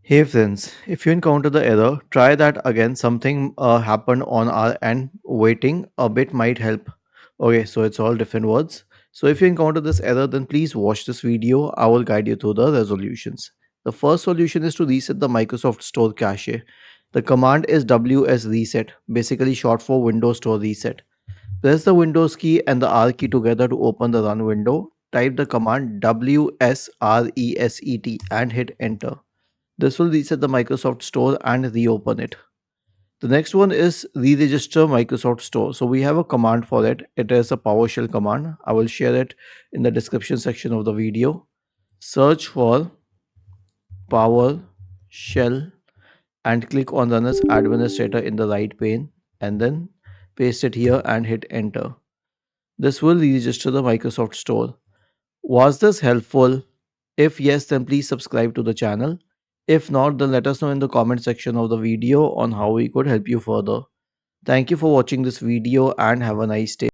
Hey friends, if you encounter the error, try that again. Something happened on our end. Waiting a bit might help. Okay, so it's all different words. So if you encounter this error, then please watch this video. I will guide you through the resolutions. The first solution is to reset the Microsoft Store cache. The command is WS reset, basically short for Windows Store reset. Press the Windows key and the R key together to open the run window. Type the command WSRESET and hit enter. This will reset the Microsoft Store and reopen it. The next one is re-register Microsoft Store. So we have a command for it. It is a PowerShell command. I will share it in the description section of the video. Search for PowerShell and click on Run as Administrator in the right pane and then paste it here and hit enter. This will re-register the Microsoft Store. Was this helpful? If yes, then please subscribe to the channel. If not, then let us know in the comment section of the video on how we could help you further. Thank you for watching this video and have a nice day.